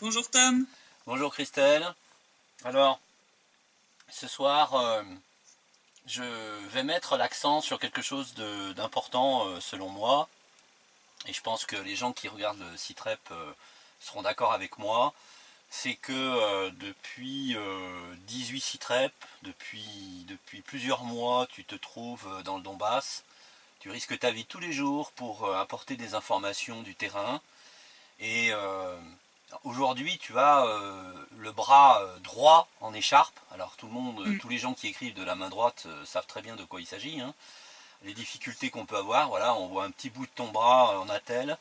Bonjour Tom. Bonjour Christelle. Alors, ce soir, je vais mettre l'accent sur quelque chose d'important selon moi, et je pense que les gens qui regardent le site rep seront d'accord avec moi. C'est que depuis 18 sites rep, depuis plusieurs mois, tu te trouves dans le Donbass. Tu risques ta vie tous les jours pour apporter des informations du terrain. Et aujourd'hui, tu as le bras droit en écharpe. Alors tout le monde, Mm. tous les gens qui écrivent de la main droite savent très bien de quoi il s'agit, hein. Les difficultés qu'on peut avoir, voilà, on voit un petit bout de ton bras en attelle,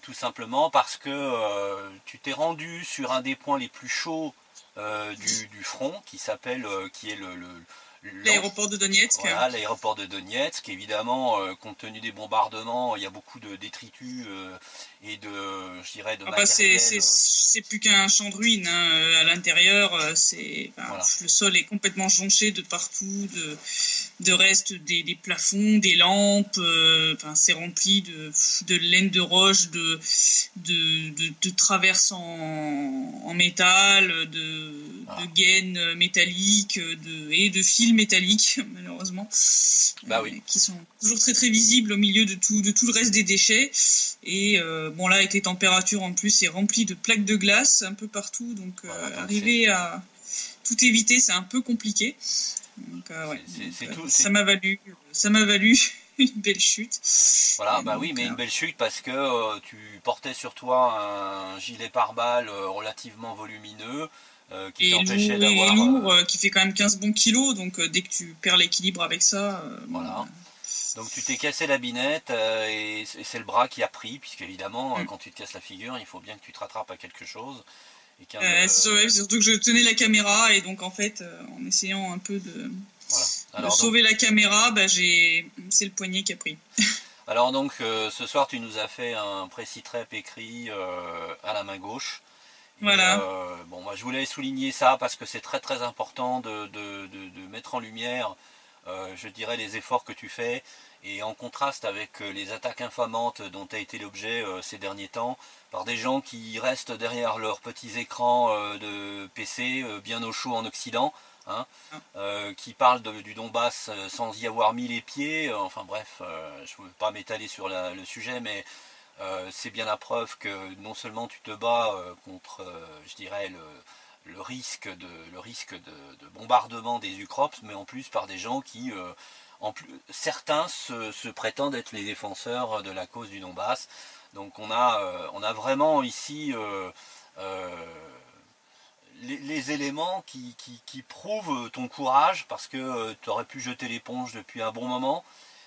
tout simplement parce que tu t'es rendu sur un des points les plus chauds du front, qui est L'aéroport de Donetsk. voilà, l'aéroport de Donetsk. Évidemment, compte tenu des bombardements, il y a beaucoup de détritus et je dirais, de Ah bah matériel. c'est plus qu'un champ de ruines, hein. À l'intérieur, Voilà. le sol est complètement jonché de partout, de restes des plafonds, des lampes. C'est rempli de laine de roche, de traverses en métal, de Voilà. gaines métalliques, et de fils métalliques malheureusement, Bah oui. qui sont toujours très très visibles au milieu de tout le reste des déchets. Et bon, là, avec les températures en plus, c'est rempli de plaques de glace un peu partout, donc Voilà, donc arriver à tout éviter, c'est un peu compliqué. Donc, ouais. c'est tout. Ça m'a valu une belle chute. Voilà, Et bah oui, donc, mais une belle chute parce que tu portais sur toi un gilet pare-balles relativement volumineux qui t'empêchait et d'avoir. lourd, qui fait quand même 15 bons kilos, donc dès que tu perds l'équilibre avec ça, Voilà. Donc tu t'es cassé la binette et c'est le bras qui a pris, puisque évidemment, quand tu te casses la figure, il faut bien que tu te rattrapes à quelque chose. Et c'est surtout que je tenais la caméra, et donc en fait, en essayant un peu voilà. de Alors donc, sauver la caméra, c'est le poignet qui a pris. ce soir, tu nous as fait un précis-trep écrit à la main gauche. Et Voilà. bon, moi, je voulais souligner ça parce que c'est très très important de mettre en lumière, je dirais, les efforts que tu fais. Et en contraste avec les attaques infamantes dont tu as été l'objet ces derniers temps, par des gens qui restent derrière leurs petits écrans de PC bien au chaud en Occident, hein, qui parlent du Donbass sans y avoir mis les pieds. Enfin bref, je ne veux pas m'étaler sur le sujet, mais c'est bien la preuve que non seulement tu te bats contre, je dirais, le risque de bombardement des UCROPS, mais en plus par des gens qui, certains se prétendent être les défenseurs de la cause du Donbass. Donc on a vraiment ici les éléments qui prouvent ton courage, parce que tu aurais pu jeter l'éponge depuis un bon moment.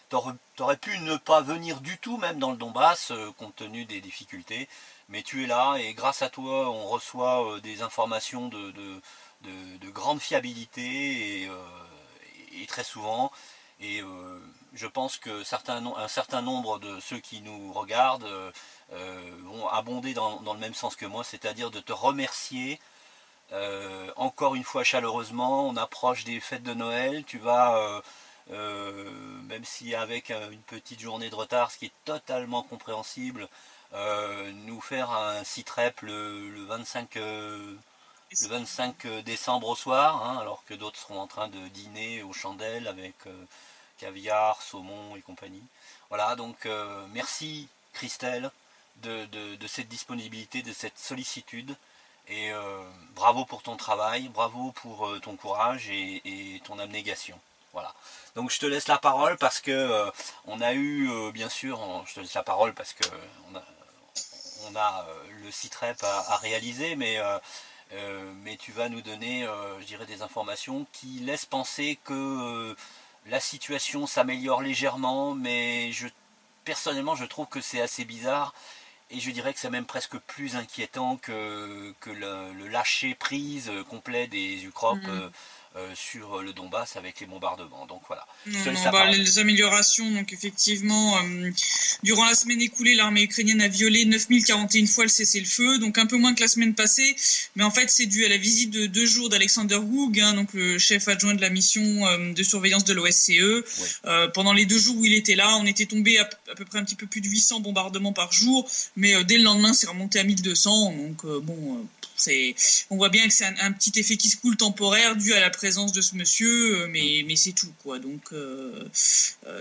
T'aurais pu ne pas venir du tout, même dans le Donbass, compte tenu des difficultés, mais tu es là et grâce à toi, on reçoit des informations de grande fiabilité et très souvent. Et je pense que un certain nombre de ceux qui nous regardent vont abonder dans le même sens que moi, c'est-à-dire de te remercier encore une fois chaleureusement. On approche des fêtes de Noël, tu vas même si avec une petite journée de retard, ce qui est totalement compréhensible, nous faire un site rep le 25, le 25 décembre au soir, hein, alors que d'autres seront en train de dîner aux chandelles avec caviar, saumon et compagnie. Voilà, donc merci Christelle de cette disponibilité, de cette sollicitude. Et bravo pour ton travail, bravo pour ton courage et ton abnégation. Voilà. Donc je te laisse la parole parce que on a eu, bien sûr, je te laisse la parole parce que on a le site rep à réaliser, mais tu vas nous donner, je dirais, des informations qui laissent penser que la situation s'améliore légèrement, mais personnellement, je trouve que c'est assez bizarre. Et je dirais que c'est même presque plus inquiétant que le lâcher prise complet des UCROP Mm. sur le Donbass avec les bombardements. Donc voilà. Les améliorations, donc effectivement, durant la semaine écoulée, l'armée ukrainienne a violé 9041 fois le cessez-le-feu, donc un peu moins que la semaine passée, mais en fait c'est dû à la visite de 2 jours d'Alexander Hoog, donc le chef adjoint de la mission de surveillance de l'OSCE. Oui. Pendant les 2 jours où il était là, on était tombé à peu près un petit peu plus de 800 bombardements par jour, mais dès le lendemain c'est remonté à 1200, donc on voit bien que c'est un petit effet qui se coule temporaire dû à la présence de ce monsieur, mais c'est tout, quoi. Donc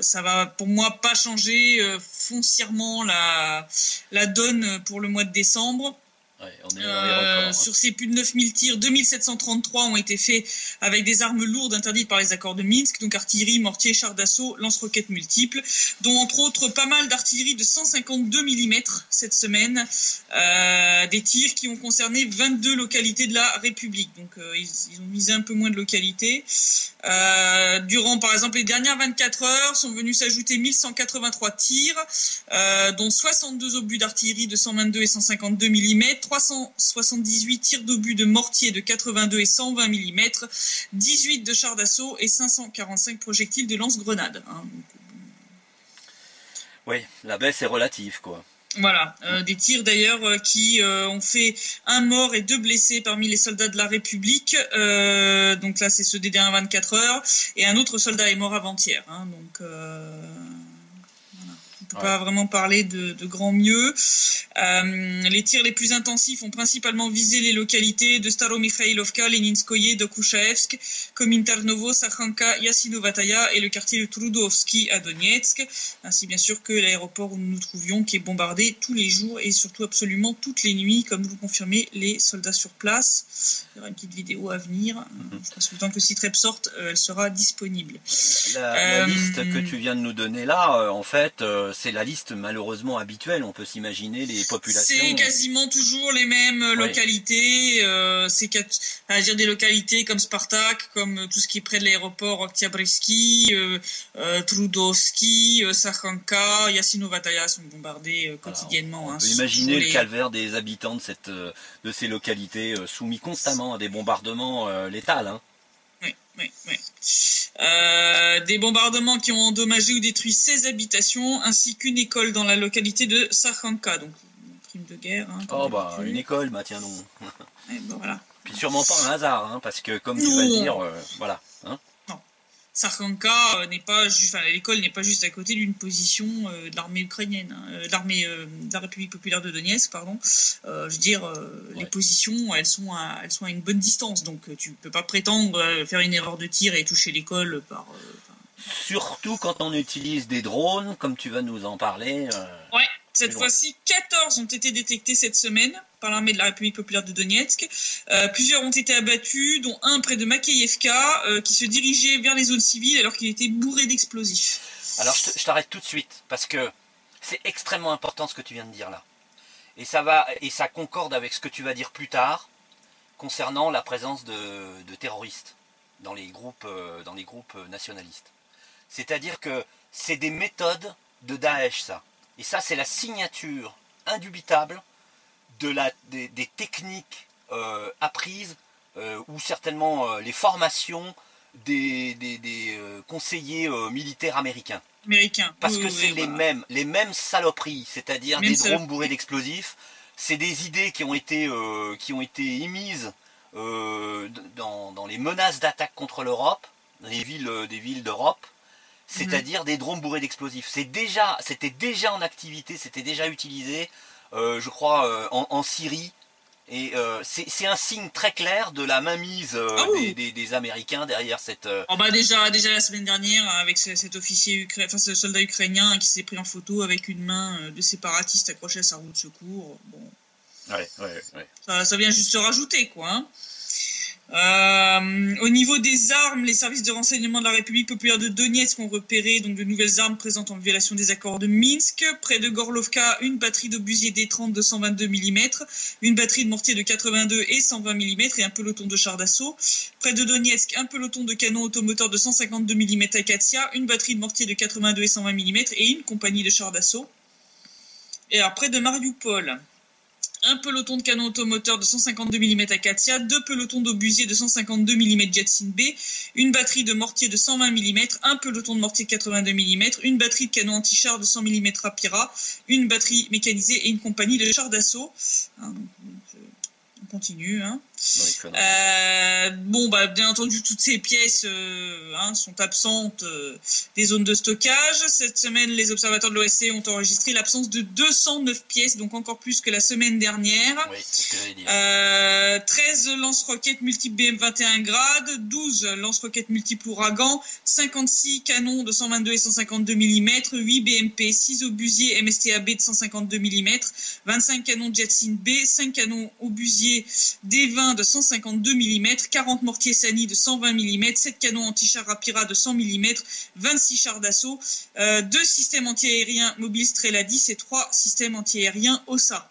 ça va pour moi pas changer foncièrement la donne pour le mois de décembre. Ouais, on est dans les records, sur ces plus de 9000 tirs, 2733 ont été faits avec des armes lourdes interdites par les accords de Minsk, donc artillerie, mortier, chars d'assaut, lance-roquettes multiples, dont entre autres pas mal d'artillerie de 152 mm cette semaine, des tirs qui ont concerné 22 localités de la République, donc ils ont visé un peu moins de localités. Durant par exemple les dernières 24 heures sont venus s'ajouter 1183 tirs, dont 62 obus d'artillerie de 122 et 152 mm, 378 tirs d'obus de mortier de 82 et 120 mm, 18 de chars d'assaut et 545 projectiles de lance-grenades. Oui, la baisse est relative, quoi. Voilà, des tirs d'ailleurs qui ont fait 1 mort et 2 blessés parmi les soldats de la République. Donc là, c'est ceux des dernières 24 heures. Et un autre soldat est mort avant-hier. Donc on ne peut pas vraiment parler de grand mieux. Les tirs les plus intensifs ont principalement visé les localités de Staromikhaïlovka, Leninskoye, Dokuchaevsk, Komintarnovo, Sakhanka, Yassinovataya et le quartier de Trudovski à Donetsk, ainsi bien sûr que l'aéroport où nous nous trouvions qui est bombardé tous les jours et surtout absolument toutes les nuits, comme vous confirmez les soldats sur place. Il y aura une petite vidéo à venir. Je pense que le temps que le site web sorte, elle sera disponible. La liste que tu viens de nous donner là, en fait, c'est la liste malheureusement habituelle. On peut s'imaginer les populations. C'est quasiment toujours les mêmes localités. C'est des localités comme Spartak, comme tout ce qui est près de l'aéroport Oktyabrski, Trudovski, Sakhanka, Yassinovataya sont bombardés quotidiennement. On peut imaginer le calvaire des habitants de ces localités soumis constamment à des bombardements létals. Oui. Des bombardements qui ont endommagé ou détruit 16 habitations, ainsi qu'une école dans la localité de Sakhanka, donc crime de guerre. Une école, tiens non. Voilà. Puis sûrement pas un hasard, parce que comme tu vas dire, voilà. Non. Sakhanka n'est pas juste, l'école n'est pas juste à côté d'une position de l'armée ukrainienne, de l'armée de la République populaire de Donetsk, pardon. Les positions, elles sont à une bonne distance, donc tu peux pas prétendre faire une erreur de tir et toucher l'école par. Surtout quand on utilise des drones, comme tu vas nous en parler. Ouais. Cette fois-ci, 14 ont été détectés cette semaine par l'armée de la République populaire de Donetsk. Plusieurs ont été abattus, dont un près de Makeyevka, qui se dirigeait vers les zones civiles alors qu'il était bourré d'explosifs. Alors je t'arrête tout de suite, parce que c'est extrêmement important ce que tu viens de dire là. Et ça concorde avec ce que tu vas dire plus tard, concernant la présence de terroristes dans les groupes nationalistes. C'est-à-dire que c'est des méthodes de Daesh, ça. Et ça, c'est la signature indubitable des techniques apprises ou certainement les formations des conseillers militaires américains. Parce que c'est les mêmes saloperies, c'est-à-dire des drones bourrés d'explosifs. C'est des idées qui ont été émises dans les menaces d'attaque contre l'Europe, dans des villes d'Europe. C'est-à-dire des drones bourrés d'explosifs. C'était déjà en activité, c'était déjà utilisé, je crois, en Syrie. Et c'est un signe très clair de la mainmise des Américains derrière cette... Déjà la semaine dernière, avec cet officier ce soldat ukrainien qui s'est pris en photo avec une main de séparatiste accrochée à sa roue de secours. Bon. Ouais. Ça vient juste se rajouter, quoi. Au niveau des armes, les services de renseignement de la République populaire de Donetsk ont repéré donc de nouvelles armes présentes en violation des accords de Minsk. Près de Gorlovka, une batterie d'obusiers D30 de 122 mm, une batterie de mortier de 82 et 120 mm et un peloton de chars d'assaut. Près de Donetsk, un peloton de canons automoteurs de 152 mm Akatia, une batterie de mortier de 82 et 120 mm et une compagnie de chars d'assaut. Et alors près de Mariupol, un peloton de canon automoteur de 152 mm Acacia, 2 pelotons d'obusiers de 152 mm Jetson B, une batterie de mortier de 120 mm, un peloton de mortier de 82 mm, une batterie de canon anti-char de 100 mm Rapira, une batterie mécanisée et une compagnie de chars d'assaut. On continue. Bien entendu, toutes ces pièces sont absentes des zones de stockage. Cette semaine, les observateurs de l'OSCE ont enregistré l'absence de 209 pièces, donc encore plus que la semaine dernière. Oui, c'est ce que j'allais dire. 13 lance-roquettes multiples BM21 grade, 12 lance-roquettes multiples Ouragan, 56 canons de 122 et 152 mm, 8 BMP, 6 obusiers MSTAB de 152 mm, 25 canons Jetson B, 5 canons obusiers D20 de 152 mm, 40 mortiers Sani de 120 mm, 7 canons anti-char Rapira de 100 mm, 26 chars d'assaut, 2 systèmes anti-aériens mobiles Strela 10 et 3 systèmes anti-aériens OSA.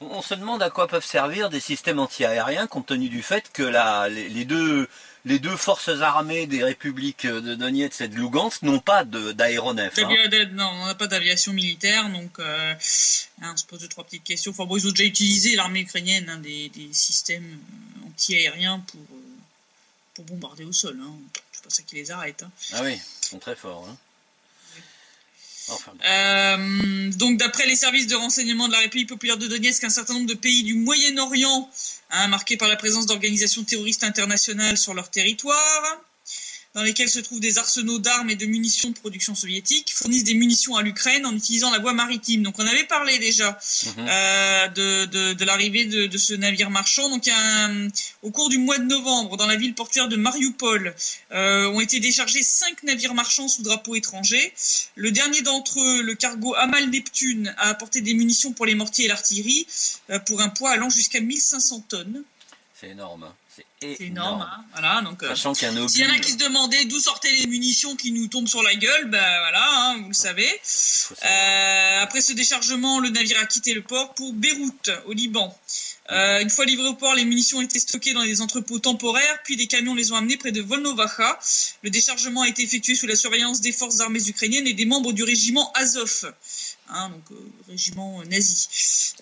On se demande à quoi peuvent servir des systèmes anti-aériens compte tenu du fait que les deux forces armées des républiques de Donetsk et de Lugansk n'ont pas d'aéronefs. Non, on n'a pas d'aviation militaire, donc on se pose 2-3 petites questions. Enfin bon, ils ont déjà utilisé, l'armée ukrainienne, des systèmes anti-aériens pour bombarder au sol. C'est pas ça qui les arrête. Ah oui, ils sont très forts. Enfin, donc d'après les services de renseignement de la République populaire de Donetsk, un certain nombre de pays du Moyen-Orient, marqués par la présence d'organisations terroristes internationales sur leur territoire, dans lesquels se trouvent des arsenaux d'armes et de munitions de production soviétique, fournissent des munitions à l'Ukraine en utilisant la voie maritime. Donc on avait parlé déjà de l'arrivée de ce navire marchand. Donc au cours du mois de novembre, dans la ville portuaire de Mariupol, ont été déchargés 5 navires marchands sous drapeau étranger. Le dernier d'entre eux, le cargo Amal Neptune, a apporté des munitions pour les mortiers et l'artillerie, pour un poids allant jusqu'à 1500 tonnes. C'est énorme. C'est énorme. Voilà, donc, sachant qu'il y a un obus. S'il y en a qui se demandaient d'où sortaient les munitions qui nous tombent sur la gueule, vous le savez. Après ce déchargement, le navire a quitté le port pour Beyrouth, au Liban. Une fois livrées au port, les munitions ont été stockées dans des entrepôts temporaires, puis des camions les ont amenées près de Volnovacha. Le déchargement a été effectué sous la surveillance des forces armées ukrainiennes et des membres du régiment Azov. Régiment nazi.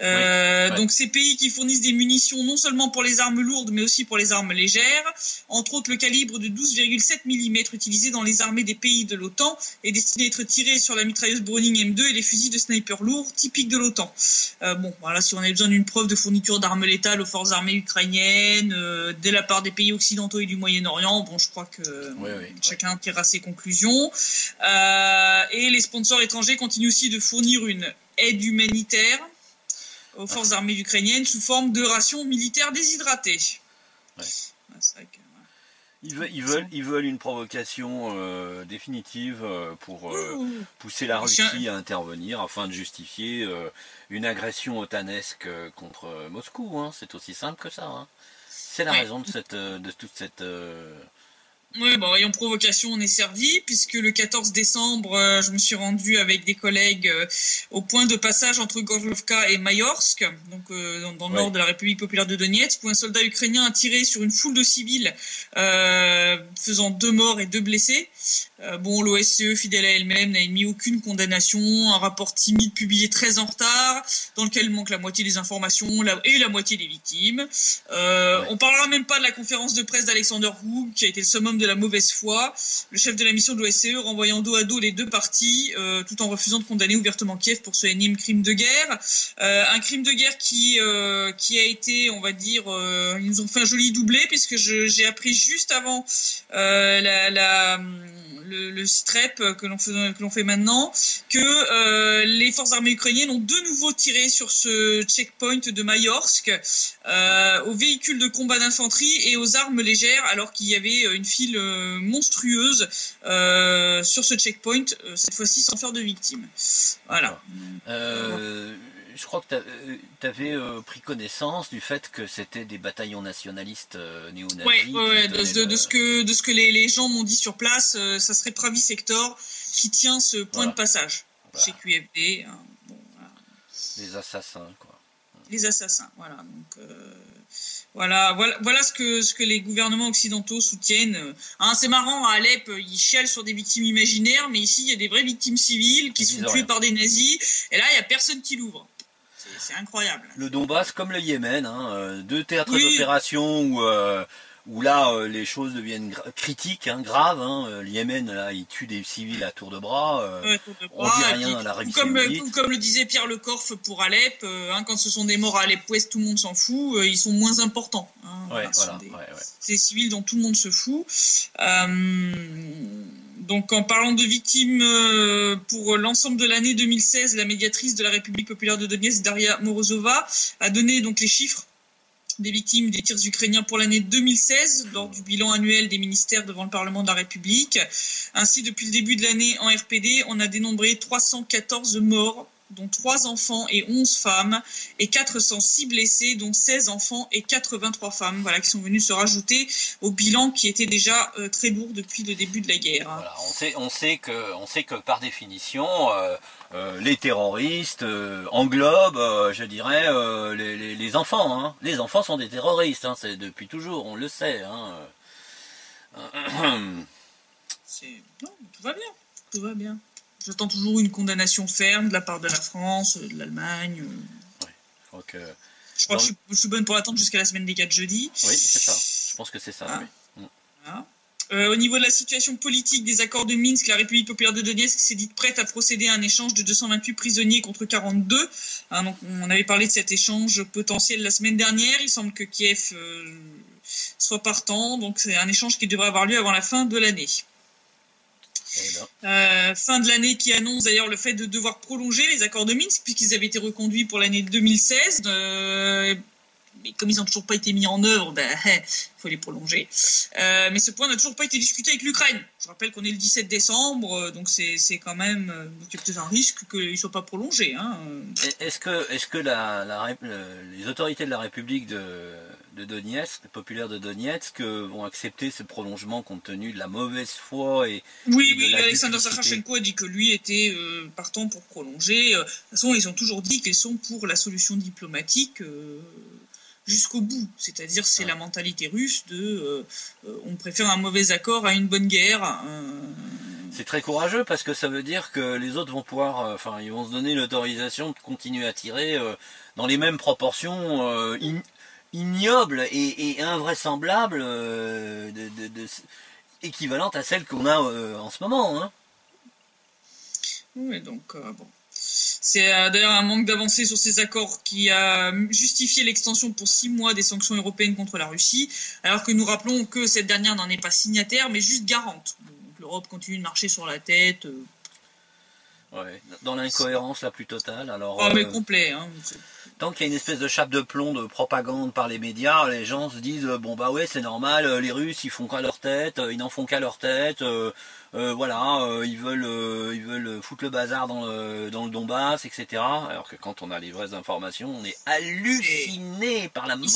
Donc ces pays qui fournissent des munitions non seulement pour les armes lourdes mais aussi pour les armes légères, entre autres le calibre de 12,7 mm utilisé dans les armées des pays de l'OTAN est destiné à être tiré sur la mitrailleuse Browning M2 et les fusils de sniper lourds typiques de l'OTAN. Si on avait besoin d'une preuve de fourniture d'armes létales aux forces armées ukrainiennes de la part des pays occidentaux et du Moyen-Orient, je crois que chacun tirera ses conclusions. Et les sponsors étrangers continuent aussi de fournir une aide humanitaire aux forces armées ukrainiennes sous forme de rations militaires déshydratées. C'est vrai que, ils veulent une provocation définitive pour pousser la Russie à intervenir afin de justifier une agression otanesque contre Moscou. C'est aussi simple que ça. C'est la raison de toute cette... ayant provocation, on est servi, puisque le 14 décembre, je me suis rendu avec des collègues au point de passage entre Gorlovka et Mayorsk, donc dans le nord de la République populaire de Donetsk, où un soldat ukrainien a tiré sur une foule de civils, faisant 2 morts et 2 blessés. L'OSCE, fidèle à elle-même, n'a émis aucune condamnation, un rapport timide publié très en retard, dans lequel manque la moitié des informations et la moitié des victimes. On parlera même pas de la conférence de presse d'Alexander Hoog, qui a été le summum de la mauvaise foi, le chef de la mission de l'OSCE renvoyant dos à dos les 2 parties, tout en refusant de condamner ouvertement Kiev pour ce énième crime de guerre. Un crime de guerre qui a été, on va dire, ils nous ont fait un joli doublé, puisque j'ai appris juste avant le SITREP que l'on fait maintenant, que les forces armées ukrainiennes ont de nouveau tiré sur ce checkpoint de Mayorsk, aux véhicules de combat d'infanterie et aux armes légères, alors qu'il y avait une file monstrueuse sur ce checkpoint, cette fois-ci sans faire de victimes. Voilà. Je crois que tu avais pris connaissance du fait que c'était des bataillons nationalistes néo-nazis. De ce que les gens m'ont dit sur place, ça serait Pravi Sector qui tient ce point de passage chez QFD. Les assassins, quoi. Les assassins, voilà. Donc voilà ce que les gouvernements occidentaux soutiennent. C'est marrant, à Alep, ils chialent sur des victimes imaginaires, mais ici il y a des vraies victimes civiles qui sont tuées par des nazis, et là il y a personne qui l'ouvre. c'est incroyable. Le Donbass comme le Yémen, hein, deux théâtres d'opération où là les choses deviennent critiques, hein, graves. Hein. Le Yémen, là, il tue des civils à tour de bras. On dit rien à l'Arabie Saoudite. Comme le disait Pierre Le Corf pour Alep, quand ce sont des morts à Alep-Ouest, tout le monde s'en fout. Ils sont moins importants. Hein, c'est des civils dont tout le monde se fout. Donc en parlant de victimes, pour l'ensemble de l'année 2016, la médiatrice de la République populaire de Donetsk, Daria Morozova, a donné donc les chiffres des victimes des tirs ukrainiens pour l'année 2016 lors du bilan annuel des ministères devant le Parlement de la République. Ainsi, depuis le début de l'année en RPD, on a dénombré 314 morts, dont 3 enfants et 11 femmes, et 406 blessés, dont 16 enfants et 83 femmes, voilà, qui sont venus se rajouter au bilan qui était déjà très lourd depuis le début de la guerre. Voilà, on sait que par définition, les terroristes englobent, je dirais, les enfants. Hein. Les enfants sont des terroristes, hein, c'est depuis toujours, on le sait. Hein. Non, tout va bien, tout va bien. J'attends toujours une condamnation ferme de la part de la France, de l'Allemagne. Ouais, je crois que je suis bonne pour l'attendre jusqu'à la semaine des 4 jeudi. Oui, c'est ça. Je pense que c'est ça. Ah. Oui. Ah. Au niveau de la situation politique des accords de Minsk, la République populaire de Donetsk s'est dite prête à procéder à un échange de 228 prisonniers contre 42. Donc on avait parlé de cet échange potentiel la semaine dernière. Il semble que Kiev soit partant. Donc c'est un échange qui devrait avoir lieu avant la fin de l'année. Fin de l'année qui annonce d'ailleurs le fait de devoir prolonger les accords de Minsk puisqu'ils avaient été reconduits pour l'année 2016. Mais comme ils n'ont toujours pas été mis en œuvre, il faut les prolonger. Mais ce point n'a toujours pas été discuté avec l'Ukraine. Je rappelle qu'on est le 17 décembre, donc c'est quand même il y a peut-être un risque qu'ils ne soient pas prolongés. Hein. Est-ce que les autorités de la République de Donetsk, populaire de Donetsk, vont accepter ce prolongement compte tenu de la mauvaise foi et Oui, Alexander Zakharchenko a dit que lui était partant pour prolonger. De toute façon, ils ont toujours dit qu'ils sont pour la solution diplomatique jusqu'au bout. C'est-à-dire, c'est la mentalité russe de on préfère un mauvais accord à une bonne guerre. C'est très courageux parce que ça veut dire que les autres vont pouvoir, ils vont se donner l'autorisation de continuer à tirer dans les mêmes proportions ignobles et invraisemblables, équivalentes à celles qu'on a en ce moment. Hein. Oui, donc bon. C'est d'ailleurs un manque d'avancée sur ces accords qui a justifié l'extension pour 6 mois des sanctions européennes contre la Russie, alors que nous rappelons que cette dernière n'en est pas signataire, mais juste garante. Donc, l'Europe continue de marcher sur la tête. Dans l'incohérence la plus totale. Alors, mais complet. Hein, tant qu'il y a une espèce de chape de plomb de propagande par les médias, les gens se disent c'est normal, les Russes ils font qu'à leur tête, ils n'en font qu'à leur tête. Ils veulent foutre le bazar dans le Donbass, etc. Alors que quand on a les vraies informations, on est halluciné par la mauvaise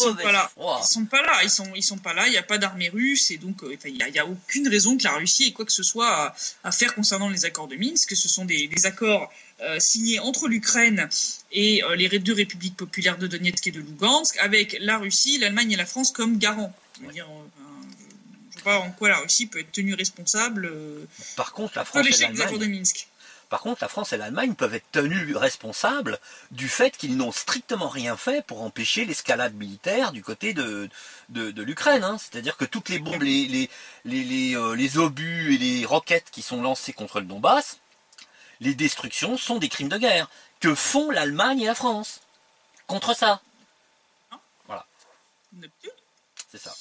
foi. Ils sont pas là, ils sont pas là. Il n'y a pas d'armée russe et donc il y a aucune raison que la Russie ait quoi que ce soit à faire concernant les accords de Minsk. Ce sont des accords signés entre l'Ukraine et les deux républiques populaires de Donetsk et de Lugansk, avec la Russie, l'Allemagne et la France comme garants. Je veux dire, je ne sais pas en quoi la Russie peut être tenue responsable de l'échec des accords de Minsk. Par contre, la France et l'Allemagne peuvent être tenues responsables du fait qu'ils n'ont strictement rien fait pour empêcher l'escalade militaire du côté de l'Ukraine. Hein. C'est-à-dire que toutes les bombes, les obus et les roquettes qui sont lancées contre le Donbass, les destructions sont des crimes de guerre. Que font l'Allemagne et la France contre ça? Voilà. C'est ça.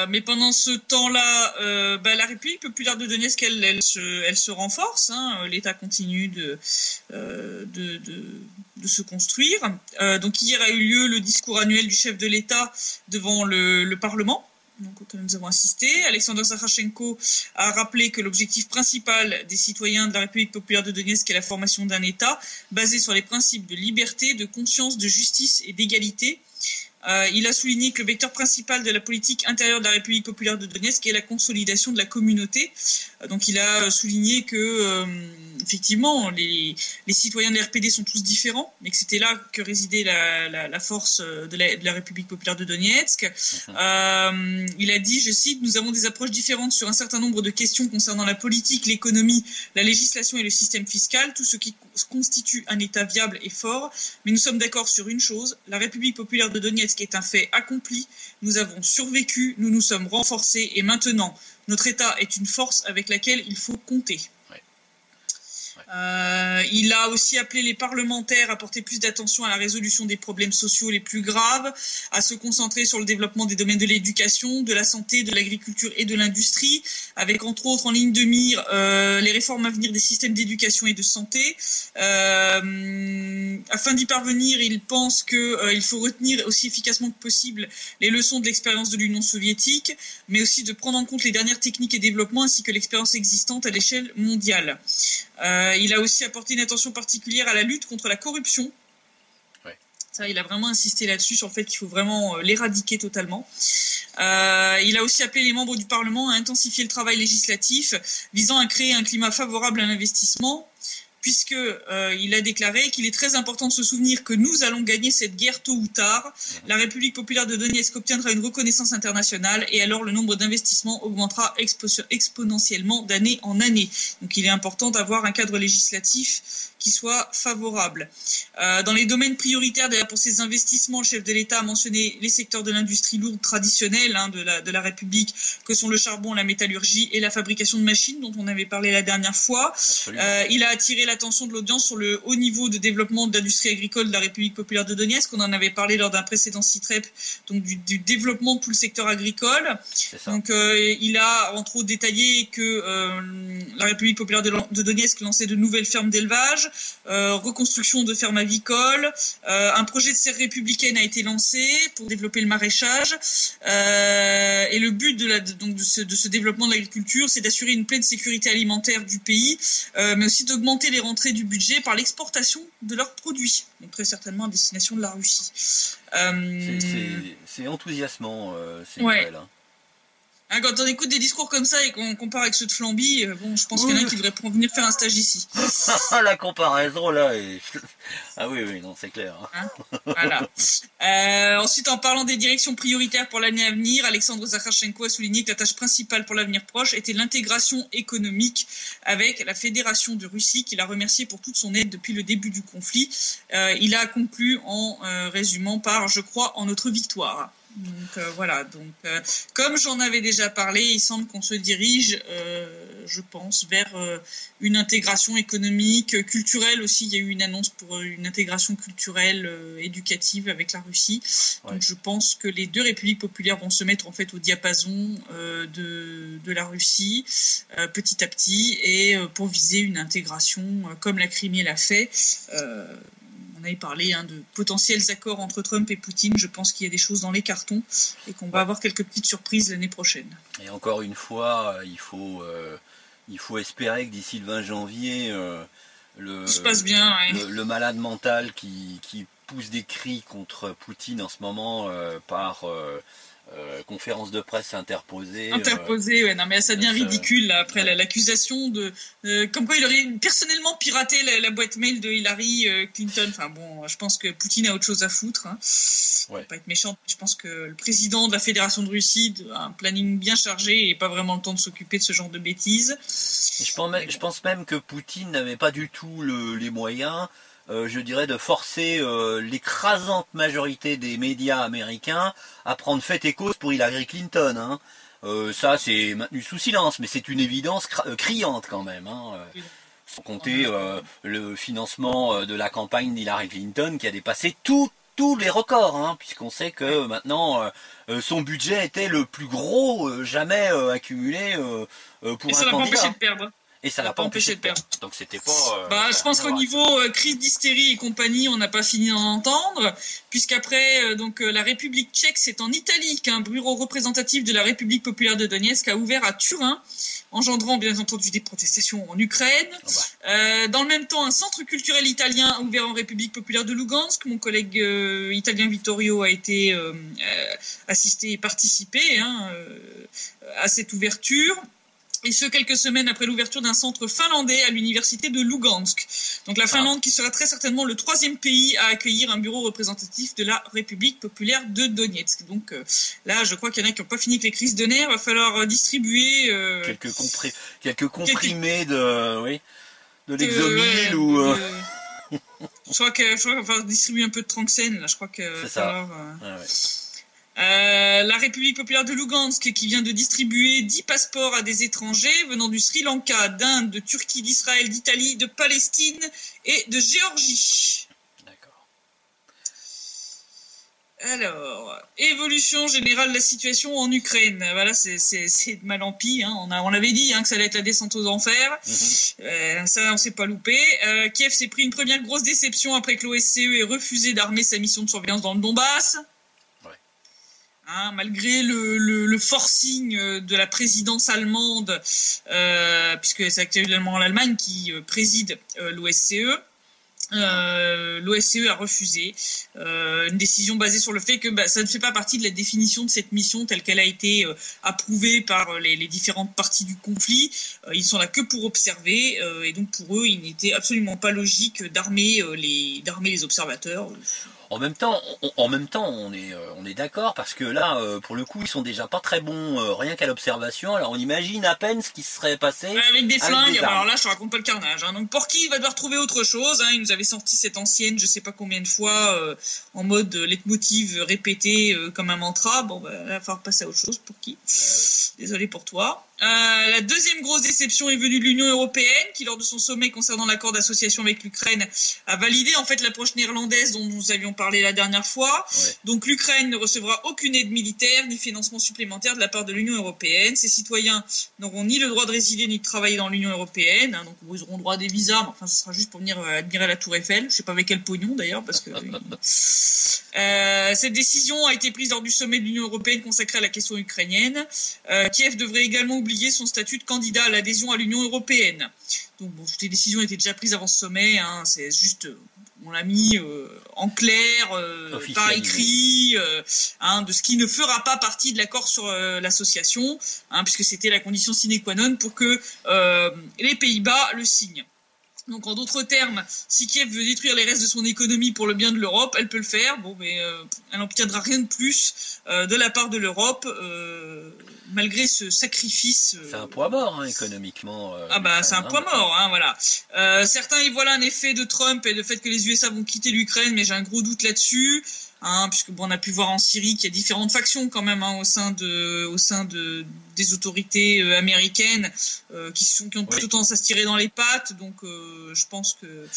Mais pendant ce temps-là, la République populaire de Donetsk, elle se renforce. Hein, l'État continue de se construire. Donc hier a eu lieu le discours annuel du chef de l'État devant le Parlement, donc, auquel nous avons assisté. Alexander Zakharchenko a rappelé que l'objectif principal des citoyens de la République populaire de Donetsk est la formation d'un État basé sur les principes de liberté, de conscience, de justice et d'égalité. Il a souligné que le vecteur principal de la politique intérieure de la République populaire de Donetsk est la consolidation de la communauté. Donc il a souligné que effectivement les citoyens de la RPD sont tous différents, mais que c'était là que résidait la force de la République populaire de Donetsk. Il a dit, je cite, « Nous avons des approches différentes sur un certain nombre de questions concernant la politique, l'économie, la législation et le système fiscal, tout ce qui constitue un État viable et fort, mais nous sommes d'accord sur une chose, la République populaire de Donetsk est un fait accompli, nous avons survécu, nous nous sommes renforcés et maintenant, notre État est une force avec laquelle il faut compter. » Il a aussi appelé les parlementaires à porter plus d'attention à la résolution des problèmes sociaux les plus graves, à se concentrer sur le développement des domaines de l'éducation, de la santé, de l'agriculture et de l'industrie, avec entre autres en ligne de mire les réformes à venir des systèmes d'éducation et de santé. Afin d'y parvenir, il pense qu'il faut retenir aussi efficacement que possible les leçons de l'expérience de l'Union soviétique, mais aussi de prendre en compte les dernières techniques et développements ainsi que l'expérience existante à l'échelle mondiale. Il a aussi apporté une attention particulière à la lutte contre la corruption. Ouais. Ça, il a vraiment insisté là-dessus, sur le fait qu'il faut vraiment l'éradiquer totalement. Il a aussi appelé les membres du Parlement à intensifier le travail législatif visant à créer un climat favorable à l'investissement, puisque il a déclaré qu'il est très important de se souvenir que nous allons gagner cette guerre tôt ou tard. La République populaire de Donetsk obtiendra une reconnaissance internationale et alors le nombre d'investissements augmentera exponentiellement d'année en année. Donc il est important d'avoir un cadre législatif qui soit favorable. Dans les domaines prioritaires pour ces investissements, le chef de l'État a mentionné les secteurs de l'industrie lourde traditionnelle de la République, que sont le charbon, la métallurgie et la fabrication de machines, dont on avait parlé la dernière fois. Il a attiré l'attention de l'audience sur le haut niveau de développement de l'industrie agricole de la République populaire de Donetsk. On en avait parlé lors d'un précédent CITREP, donc du développement de tout le secteur agricole. Donc il a entre autres détaillé que la République populaire de Donetsk lançait de nouvelles fermes d'élevage, reconstruction de fermes avicoles, un projet de serre républicaine a été lancé pour développer le maraîchage, et le but de ce développement de l'agriculture, c'est d'assurer une pleine sécurité alimentaire du pays, mais aussi d'augmenter les rentrées du budget par l'exportation de leurs produits, donc très certainement à destination de la Russie. C'est enthousiasmant, c'est nouvelle. Hein. Quand on écoute des discours comme ça et qu'on compare avec ceux de Flamby, bon, je pense qu'il y en a qui devraient venir faire un stage ici. La comparaison là est... Ah oui, non, c'est clair. Hein, voilà. Ensuite, en parlant des directions prioritaires pour l'année à venir, Alexandre Zakharchenko a souligné que la tâche principale pour l'avenir proche était l'intégration économique avec la Fédération de Russie, qu'il a remercié pour toute son aide depuis le début du conflit. Il a conclu en résumant par « Je crois en notre victoire ». Donc voilà, comme j'en avais déjà parlé, il semble qu'on se dirige, je pense, vers une intégration économique, culturelle aussi. Il y a eu une annonce pour une intégration culturelle, éducative avec la Russie. Ouais. Donc je pense que les deux républiques populaires vont se mettre en fait au diapason de la Russie petit à petit, et pour viser une intégration comme la Crimée l'a fait. On avait parlé de potentiels accords entre Trump et Poutine. Je pense qu'il y a des choses dans les cartons et qu'on va avoir quelques petites surprises l'année prochaine. Et encore une fois, il faut espérer que d'ici le 20 janvier, tout se passe bien, ouais. le malade mental qui pousse des cris contre Poutine en ce moment par conférence de presse interposée. Ouais, non mais ça devient ridicule là, après l'accusation de comme quoi il aurait personnellement piraté la boîte mail de Hillary Clinton. Enfin bon, je pense que Poutine a autre chose à foutre. Hein. Ouais. Faut pas être méchant. Je pense que le président de la Fédération de Russie a un planning bien chargé et pas vraiment le temps de s'occuper de ce genre de bêtises. Je pense même que Poutine n'avait pas du tout les moyens. Je dirais de forcer l'écrasante majorité des médias américains à prendre fait et cause pour Hillary Clinton. Hein. Ça, c'est maintenu sous silence, mais c'est une évidence criante quand même. Hein. Sans compter le financement de la campagne d'Hillary Clinton qui a dépassé tous les records, hein, puisqu'on sait que maintenant son budget était le plus gros jamais accumulé pour un candidat. Et ça l'a pas empêché de perdre. Et ça l'a pas empêché de perdre. Donc c'était pas... je pense qu'au niveau crise d'hystérie et compagnie, on n'a pas fini d'en entendre, puisqu'après, la République tchèque, c'est en Italie qu'un bureau représentatif de la République populaire de Donetsk a ouvert à Turin, engendrant bien entendu des protestations en Ukraine. Dans le même temps, un centre culturel italien a ouvert en République populaire de Lugansk. Mon collègue italien Vittorio a été assisté et participé à cette ouverture. Et ce, quelques semaines après l'ouverture d'un centre finlandais à l'université de Lugansk. Donc la Finlande qui sera très certainement le 3e pays à accueillir un bureau représentatif de la République populaire de Donetsk. Donc là, je crois qu'il y en a qui n'ont pas fini avec les crises de nerfs. Il va falloir distribuer... quelques comprimés de Lexomil ou... Je crois qu'il va falloir distribuer un peu de Tranxène. Là, je crois que... C'est ça. La République populaire de Lugansk qui vient de distribuer 10 passeports à des étrangers venant du Sri Lanka, d'Inde, de Turquie, d'Israël, d'Italie, de Palestine et de Géorgie. D'accord. Alors, évolution générale de la situation en Ukraine. Voilà, c'est de mal en pis. Hein. On avait dit que ça allait être la descente aux enfers. Ça, on s'est pas loupé. Kiev s'est pris une première grosse déception après que l'OSCE ait refusé d'armer sa mission de surveillance dans le Donbass. Malgré le forcing de la présidence allemande, puisque c'est actuellement l'Allemagne qui préside l'OSCE, l'OSCE a refusé une décision basée sur le fait que ça ne fait pas partie de la définition de cette mission telle qu'elle a été approuvée par les différentes parties du conflit. Ils sont là que pour observer et donc pour eux il n'était absolument pas logique d'armer les observateurs. En même temps, on est d'accord parce que là, pour le coup, ils sont déjà pas très bons rien qu'à l'observation. Alors on imagine à peine ce qui se serait passé. Avec des flingues, alors là, je te raconte pas le carnage. Donc Porky va devoir trouver autre chose. Il nous avait sorti cette ancienne, je sais pas combien de fois, en mode leitmotiv répété comme un mantra. Bon, là, il va falloir passer à autre chose, Porky. Désolé pour toi. La deuxième grosse déception est venue de l'Union européenne, qui lors de son sommet concernant l'accord d'association avec l'Ukraine a validé en fait l'approche néerlandaise dont nous avions parlé la dernière fois. Donc l'Ukraine ne recevra aucune aide militaire ni financement supplémentaire de la part de l'Union européenne. Ses citoyens n'auront ni le droit de résider ni de travailler dans l'Union européenne. Donc ils auront droit à des visas, mais enfin ce sera juste pour venir admirer la Tour Eiffel. Je sais pas avec quel pognon d'ailleurs, parce que cette décision a été prise lors du sommet de l'Union européenne consacré à la question ukrainienne. Kiev devrait également oublier son statut de candidat à l'adhésion à l'Union européenne. Donc bon, toutes les décisions étaient déjà prises avant ce sommet. C'est juste, on l'a mis en clair, par écrit, de ce qui ne fera pas partie de l'accord sur l'association, puisque c'était la condition sine qua non pour que les Pays-Bas le signent. Donc en d'autres termes, si Kiev veut détruire les restes de son économie pour le bien de l'Europe, elle peut le faire. Bon, mais elle n'obtiendra rien de plus de la part de l'Europe, malgré ce sacrifice. C'est un poids mort économiquement. C'est un poids mort, voilà. Certains y voient là un effet de Trump et le fait que les USA vont quitter l'Ukraine, mais j'ai un gros doute là-dessus. Puisque on a pu voir en Syrie qu'il y a différentes factions quand même au sein des autorités américaines qui ont plutôt tendance à se tirer dans les pattes. Donc je pense que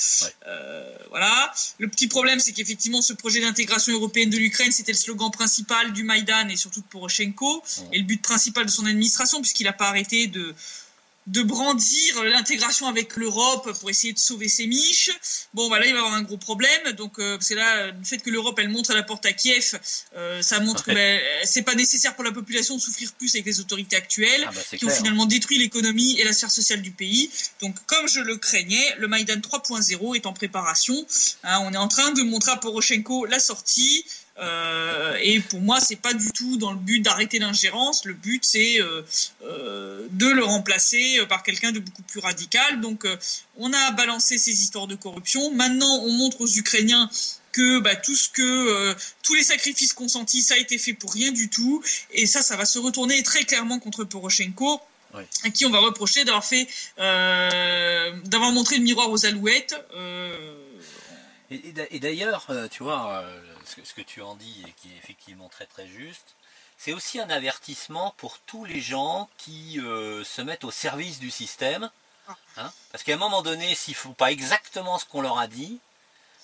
voilà. Le petit problème, c'est qu'effectivement ce projet d'intégration européenne de l'Ukraine, c'était le slogan principal du Maïdan et surtout de Poroshenko et le but principal de son administration, puisqu'il n'a pas arrêté de brandir l'intégration avec l'Europe pour essayer de sauver ses miches. Bon, là, il va y avoir un gros problème. Donc, parce que là, le fait que l'Europe, elle montre la porte à Kiev, ça montre que c'est pas nécessaire pour la population de souffrir plus avec les autorités actuelles, qui ont finalement détruit l'économie et la sphère sociale du pays. Donc, comme je le craignais, le Maïdan 3.0 est en préparation. On est en train de montrer à Poroshenko la sortie. Et pour moi, c'est pas du tout dans le but d'arrêter l'ingérence. Le but, c'est de le remplacer par quelqu'un de beaucoup plus radical. Donc, on a balancé ces histoires de corruption. Maintenant, on montre aux Ukrainiens que tous les sacrifices consentis, ça a été fait pour rien du tout. Et ça va se retourner très clairement contre Poroshenko. À qui on va reprocher d'avoir montré le miroir aux alouettes. Et d'ailleurs, tu vois, ce que tu en dis et qui est effectivement très très juste, c'est aussi un avertissement pour tous les gens qui se mettent au service du système, parce qu'à un moment donné, s'ils ne font pas exactement ce qu'on leur a dit,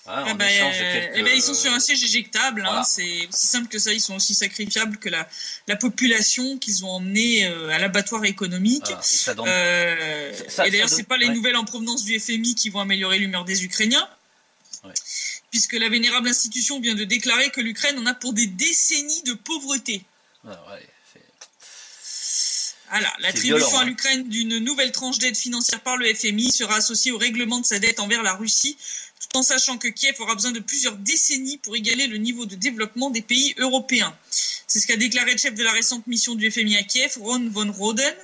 en échange de quelques... ils sont sur un siège éjectable, c'est aussi simple que ça, ils sont aussi sacrifiables que la population qu'ils ont emmenée à l'abattoir économique. Et d'ailleurs, c'est pas les nouvelles en provenance du FMI qui vont améliorer l'humeur des Ukrainiens. Puisque la vénérable institution vient de déclarer que l'Ukraine en a pour des décennies de pauvreté. L'attribution à l'Ukraine d'une nouvelle tranche d'aide financière par le FMI sera associée au règlement de sa dette envers la Russie, tout en sachant que Kiev aura besoin de plusieurs décennies pour égaler le niveau de développement des pays européens. C'est ce qu'a déclaré le chef de la récente mission du FMI à Kiev, Ron von Roden.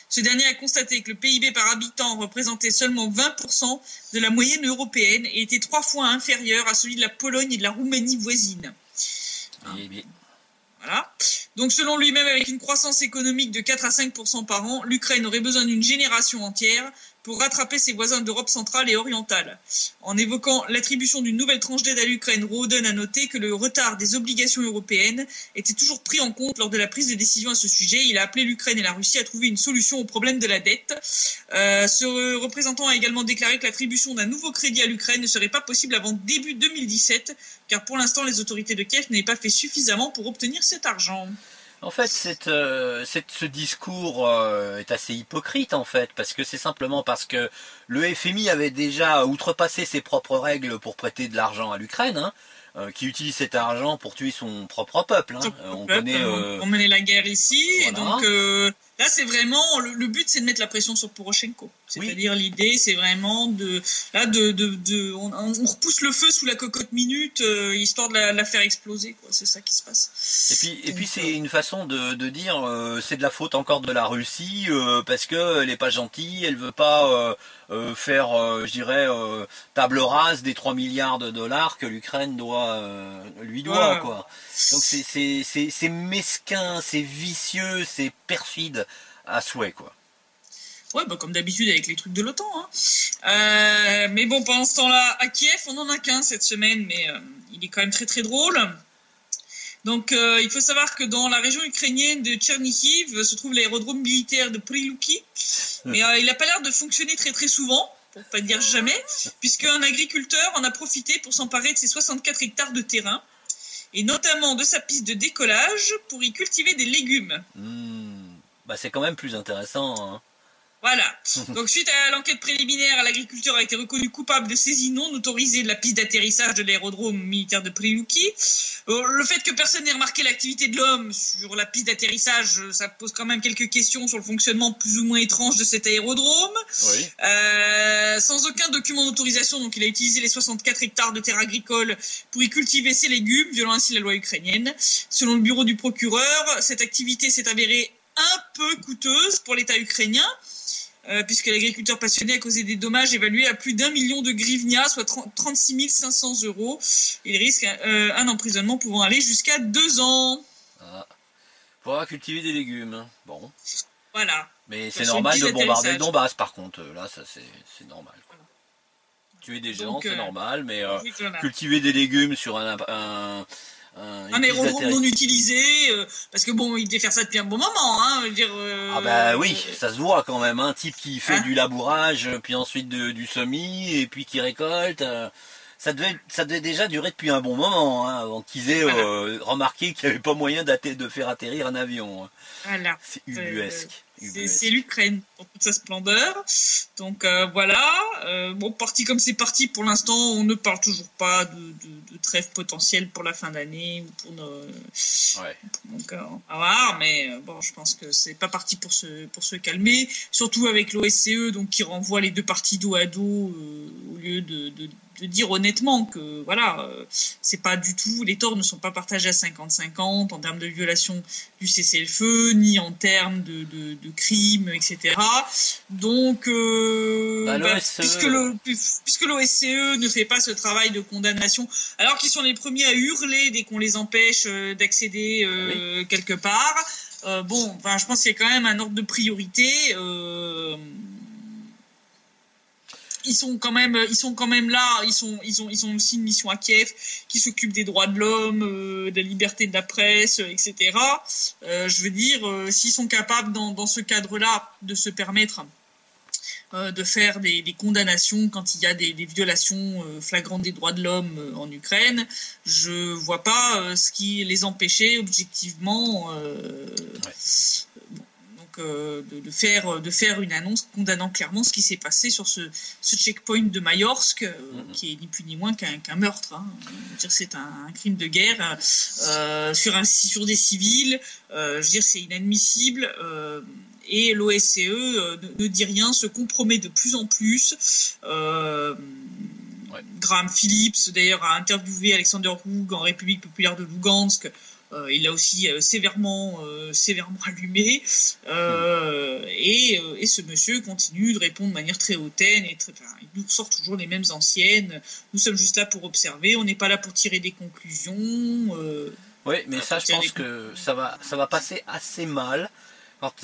Ce dernier a constaté que le PIB par habitant représentait seulement 20% de la moyenne européenne et était 3 fois inférieur à celui de la Pologne et de la Roumanie voisine. Voilà. Donc selon lui-même, avec une croissance économique de 4 à 5% par an, l'Ukraine aurait besoin d'une génération entière pour rattraper ses voisins d'Europe centrale et orientale. En évoquant l'attribution d'une nouvelle tranche d'aide à l'Ukraine, Roden a noté que le retard des obligations européennes était toujours pris en compte lors de la prise de décision à ce sujet. Il a appelé l'Ukraine et la Russie à trouver une solution au problème de la dette. Ce représentant a également déclaré que l'attribution d'un nouveau crédit à l'Ukraine ne serait pas possible avant début 2017, car pour l'instant les autorités de Kiev n'avaient pas fait suffisamment pour obtenir cet argent. En fait, ce discours est assez hypocrite, en fait, parce que c'est simplement parce que le FMI avait déjà outrepassé ses propres règles pour prêter de l'argent à l'Ukraine, qui utilise cet argent pour tuer son propre peuple. On menait la guerre ici, voilà. Et donc là c'est vraiment le but, c'est de mettre la pression sur Poroshenko. C'est-à-dire l'idée, c'est vraiment on repousse le feu sous la cocotte minute, histoire de la faire exploser, quoi. C'est ça qui se passe. Et puis c'est une façon de dire c'est de la faute encore de la Russie parce que elle est pas gentille, elle veut pas faire, je dirais, table rase des 3 milliards de dollars que l'Ukraine lui doit, quoi. Donc c'est mesquin, c'est vicieux, c'est perfide à souhait, quoi. Ouais, comme d'habitude avec les trucs de l'OTAN. Mais bon, pendant ce temps-là, à Kiev, on n'en a qu'un cette semaine, mais il est quand même très très drôle. Donc, il faut savoir que dans la région ukrainienne de Tchernihiv se trouve l'aérodrome militaire de Priluki. Mais il n'a pas l'air de fonctionner très très souvent, pour pas dire jamais, puisqu'un agriculteur en a profité pour s'emparer de ses 64 hectares de terrain, et notamment de sa piste de décollage pour y cultiver des légumes. C'est quand même plus intéressant, Voilà. Donc, suite à l'enquête préliminaire, l'agriculteur a été reconnu coupable de saisie non autorisée de la piste d'atterrissage de l'aérodrome militaire de Priluki. Le fait que personne n'ait remarqué l'activité de l'homme sur la piste d'atterrissage, ça pose quand même quelques questions sur le fonctionnement plus ou moins étrange de cet aérodrome. Oui. Sans aucun document d'autorisation, donc il a utilisé les 64 hectares de terre agricole pour y cultiver ses légumes, violant ainsi la loi ukrainienne. Selon le bureau du procureur, cette activité s'est avérée un peu coûteuse pour l'État ukrainien, puisque l'agriculteur passionné a causé des dommages évalués à plus d'1 million de grivnia, soit 36 500 €. Il risque un emprisonnement pouvant aller jusqu'à 2 ans. Pour avoir cultivé des légumes. Bon. Voilà. Mais c'est normal de bombarder le Donbass, par contre. Là, ça c'est normal. Voilà. Tuer des gens, c'est normal, mais cultiver des légumes sur un aérodrome non utilisé, parce que bon, il devait faire ça depuis un bon moment, oui, ça se voit quand même, un type qui fait du labourage, puis ensuite du semis, et puis qui récolte, ça devait déjà durer depuis un bon moment, avant qu'ils aient remarqué qu'il n'y avait pas moyen de faire atterrir un avion. Voilà. C'est ubuesque. C'est l'Ukraine pour toute sa splendeur. Donc voilà. Parti comme c'est parti, pour l'instant, on ne parle toujours pas de trêve potentielle pour la fin d'année ou pour nos. Donc on va voir, mais je pense que c'est pas parti pour se calmer. Surtout avec l'OSCE, donc qui renvoie les deux parties dos à dos au lieu de dire honnêtement que voilà, c'est pas du tout, les torts ne sont pas partagés à 50-50 en termes de violation du cessez-le-feu, ni en termes de crimes, etc. Donc, puisque l'OSCE ne fait pas ce travail de condamnation, alors qu'ils sont les premiers à hurler dès qu'on les empêche d'accéder quelque part, je pense qu'il y a quand même un ordre de priorité. Ils sont quand même là. Ils ont aussi une mission à Kiev qui s'occupe des droits de l'homme, de la liberté de la presse, etc. Je veux dire, s'ils sont capables dans ce cadre-là de se permettre de faire des condamnations quand il y a des violations flagrantes des droits de l'homme en Ukraine, je vois pas ce qui les empêchait objectivement. De faire une annonce condamnant clairement ce qui s'est passé sur ce checkpoint de Mayorsk, qui est ni plus ni moins qu'un meurtre. C'est un crime de guerre sur des civils. C'est inadmissible. Et l'OSCE ne dit rien, se compromet de plus en plus. Graham Phillips, d'ailleurs, a interviewé Alexander Haig en République populaire de Lugansk. Il l'a aussi sévèrement allumé. Et ce monsieur continue de répondre de manière très hautaine. Il nous sort toujours les mêmes anciennes. Nous sommes juste là pour observer. On n'est pas là pour tirer des conclusions. Oui, mais ça, je pense que ça va passer assez mal quand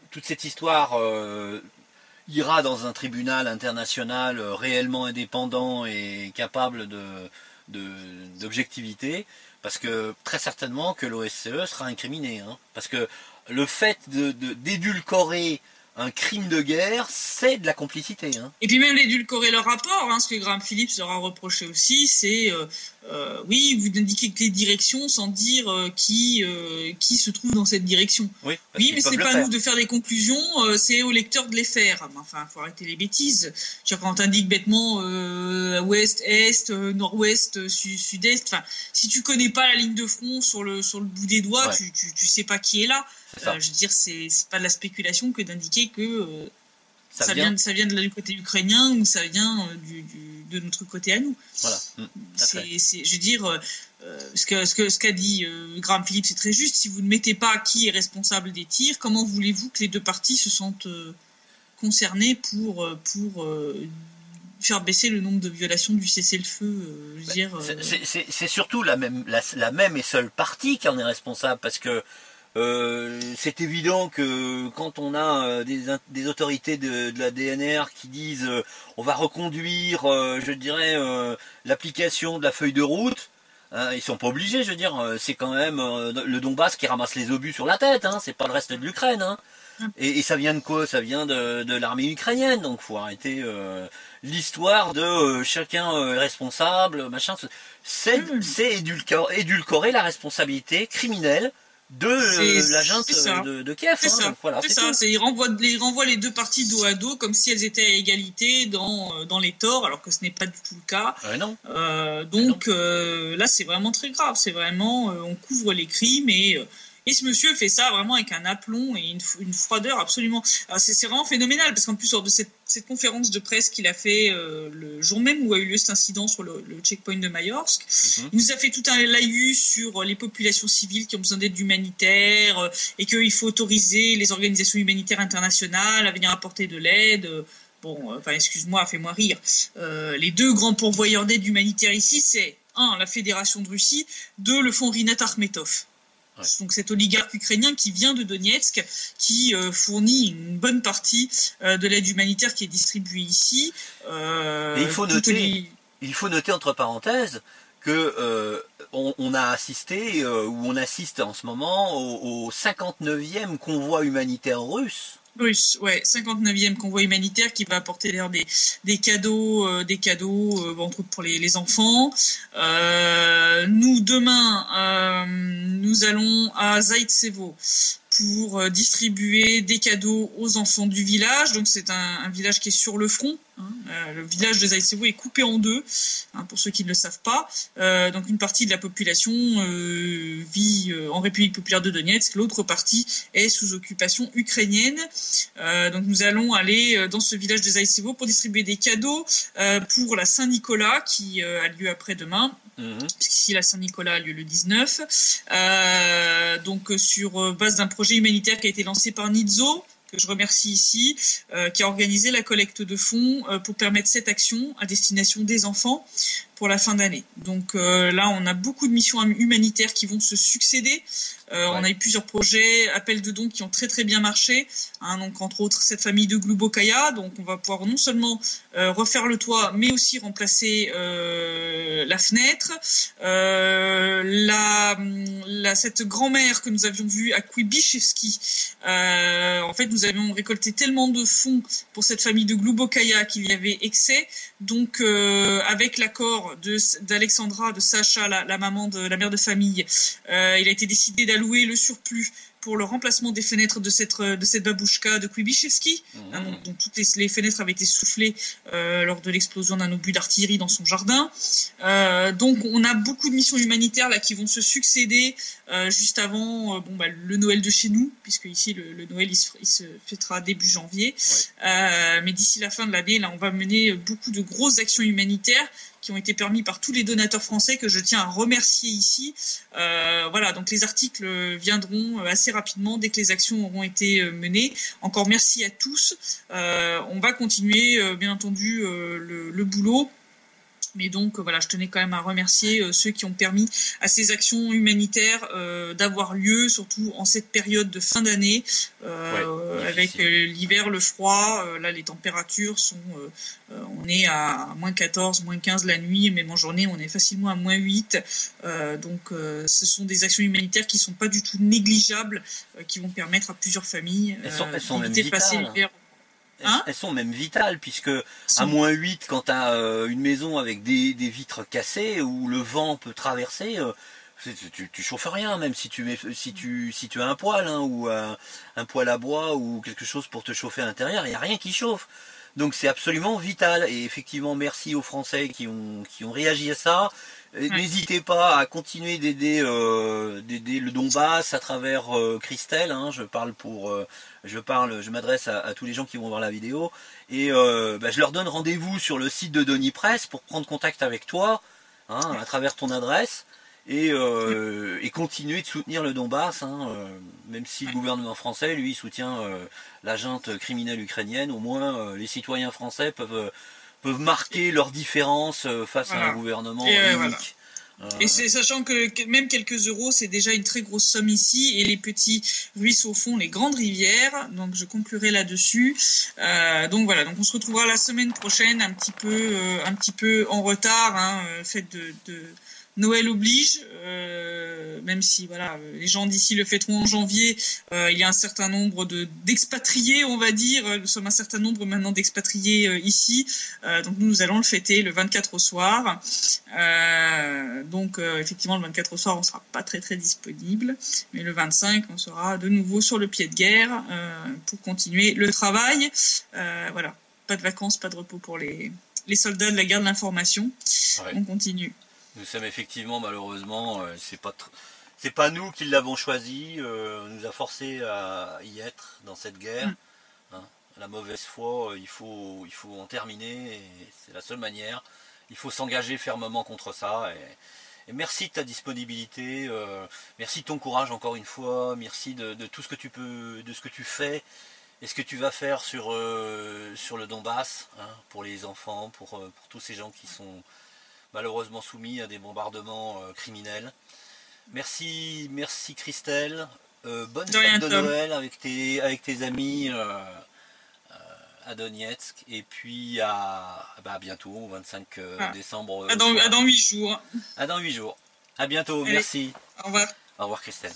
toute cette histoire ira dans un tribunal international réellement indépendant et capable d'objectivité, parce que très certainement que l'OSCE sera incriminé, hein, parce que le fait d'édulcorer un crime de guerre, c'est de la complicité. Hein. Et puis même d'édulcorer leur rapport, ce que Graham Phillips leur a reproché aussi, c'est oui, vous indiquez que les directions sans dire qui se trouve dans cette direction. Oui, mais c'est pas à nous de faire des conclusions, c'est aux lecteurs de les faire. Enfin, faut arrêter les bêtises. Quand t'indiques bêtement ouest, est, nord-ouest, sud-est, enfin, si tu connais pas la ligne de front sur le bout des doigts, tu sais pas qui est là. Je veux dire, c'est pas de la spéculation que d'indiquer que ça vient du côté ukrainien ou ça vient de notre côté à nous. Voilà. Je veux dire, ce qu'a dit Graham Phillips, c'est très juste. Si vous ne mettez pas qui est responsable des tirs, comment voulez-vous que les deux parties se sentent concernées pour faire baisser le nombre de violations du cessez-le-feu c'est surtout la même et seule partie qui en est responsable, parce que c'est évident que quand on a des autorités de la DNR qui disent on va reconduire, je dirais, l'application de la feuille de route, ils sont pas obligés, je veux dire, c'est quand même le Donbass qui ramasse les obus sur la tête, hein, c'est pas le reste de l'Ukraine. Hein. Et ça vient de quoi? Ça vient de l'armée ukrainienne, donc faut arrêter l'histoire de chacun est responsable, machin. C'est édulcorer la responsabilité criminelle de l'agent de Kiev. C'est ça. Voilà, c'est ça. Il renvoie les deux parties dos à dos comme si elles étaient à égalité dans les torts, alors que ce n'est pas du tout le cas. Non. Là, c'est vraiment très grave. C'est vraiment, on couvre les crimes et ce monsieur fait ça vraiment avec un aplomb et une froideur absolument. C'est vraiment phénoménal, parce qu'en plus, lors de cette conférence de presse qu'il a fait le jour même où a eu lieu cet incident sur le checkpoint de Mayorsk, il nous a fait tout un laïus sur les populations civiles qui ont besoin d'aide humanitaire et qu'il faut autoriser les organisations humanitaires internationales à venir apporter de l'aide. Excuse-moi, fais-moi rire. Les deux grands pourvoyeurs d'aide humanitaire ici, c'est 1, la Fédération de Russie, 2, le fonds Rinat Akhmetov. Ouais. Donc cet oligarque ukrainien qui vient de Donetsk, qui fournit une bonne partie de l'aide humanitaire qui est distribuée ici. Il faut noter entre parenthèses que on a assisté, ou on assiste en ce moment, au 59e convoi humanitaire russe. 59e convoi humanitaire qui va apporter d'ailleurs des cadeaux, entre autres pour les enfants. Nous, demain, nous allons à Zaitsevo pour distribuer des cadeaux aux enfants du village. Donc c'est un village qui est sur le front. Le village de Zaitsevo est coupé en deux, pour ceux qui ne le savent pas. Donc une partie de la population vit en République populaire de Donetsk, l'autre partie est sous occupation ukrainienne. Donc nous allons aller dans ce village de Zaitsevo pour distribuer des cadeaux pour la Saint-Nicolas qui a lieu après-demain. Puisqu'ici la Saint-Nicolas a lieu le 19. Donc sur base d'un projet humanitaire qui a été lancé par Nitzo, que je remercie ici, qui a organisé la collecte de fonds pour permettre cette action à destination des enfants pour la fin d'année. Donc là, on a beaucoup de missions humanitaires qui vont se succéder. On a eu plusieurs projets, appels de dons qui ont très très bien marché. Donc entre autres cette famille de Glubokaya. Donc on va pouvoir non seulement refaire le toit, mais aussi remplacer la fenêtre. Cette grand-mère que nous avions vue à Kuibyshevski. En fait, nous avions récolté tellement de fonds pour cette famille de Glubokaya qu'il y avait excès. Donc avec l'accord d'Alexandra, de Sacha, la mère de famille, il a été décidé d'allouer le surplus pour le remplacement des fenêtres de cette babouchka de Kuibyshevski. Donc toutes les fenêtres avaient été soufflées lors de l'explosion d'un obus d'artillerie dans son jardin. Donc on a beaucoup de missions humanitaires là qui vont se succéder juste avant le Noël de chez nous, puisque ici le Noël il se fêtera début janvier. Mais d'ici la fin de l'année, là on va mener beaucoup de grosses actions humanitaires qui ont été permis par tous les donateurs français que je tiens à remercier ici. Donc les articles viendront assez rapidement dès que les actions auront été menées. Encore merci à tous. On va continuer, bien entendu, le boulot. Mais donc je tenais quand même à remercier ceux qui ont permis à ces actions humanitaires d'avoir lieu, surtout en cette période de fin d'année, avec l'hiver, le froid. Là, les températures sont, on est à -14, -15 la nuit, même en journée, on est facilement à -8. Ce sont des actions humanitaires qui sont pas du tout négligeables, qui vont permettre à plusieurs familles d'éviter de passer l'hiver. Elles sont même vitales, puisque à -8, quand tu as une maison avec des vitres cassées où le vent peut traverser, tu chauffes rien, même si tu as un poêle ou un poêle à bois ou quelque chose pour te chauffer à l'intérieur, il n'y a rien qui chauffe. Donc c'est absolument vital. Et effectivement, merci aux Français qui ont réagi à ça. N'hésitez pas à continuer d'aider le Donbass à travers Christelle. Je m'adresse à tous les gens qui vont voir la vidéo. Et je leur donne rendez-vous sur le site de Denis Presse pour prendre contact avec toi, à travers ton adresse. Et continuer de soutenir le Donbass, même si le gouvernement français, lui, soutient la junte criminelle ukrainienne. Au moins, les citoyens français peuvent marquer leur différence face à un gouvernement unique. Et sachant que même quelques euros, c'est déjà une très grosse somme ici, et les petits ruisseaux font les grandes rivières. Donc je conclurai là-dessus. Donc on se retrouvera la semaine prochaine, un petit peu en retard, fête de Noël oblige, même si les gens d'ici le fêteront en janvier. Il y a un certain nombre d'expatriés, on va dire. Nous sommes un certain nombre maintenant d'expatriés ici. Donc nous allons le fêter le 24 au soir. Effectivement, le 24 au soir, on sera pas très très disponible, mais le 25, on sera de nouveau sur le pied de guerre pour continuer le travail. Pas de vacances, pas de repos pour les soldats de la guerre de l'information. On continue. Nous sommes effectivement, malheureusement, c'est pas nous qui l'avons choisi, on nous a forcé à y être dans cette guerre. La mauvaise foi, il faut en terminer, et c'est la seule manière. Il faut s'engager fermement contre ça. Et merci de ta disponibilité, merci de ton courage encore une fois, merci de tout ce que tu peux, de ce que tu fais et ce que tu vas faire sur le Donbass, pour les enfants, pour tous ces gens qui sont malheureusement soumis à des bombardements criminels. Merci Christelle. Bonne fête de Noël avec tes amis à Donetsk. Et puis à bientôt, au 25 décembre. À dans 8 jours. À dans 8 jours. À bientôt, allez, merci. Au revoir. Au revoir Christelle.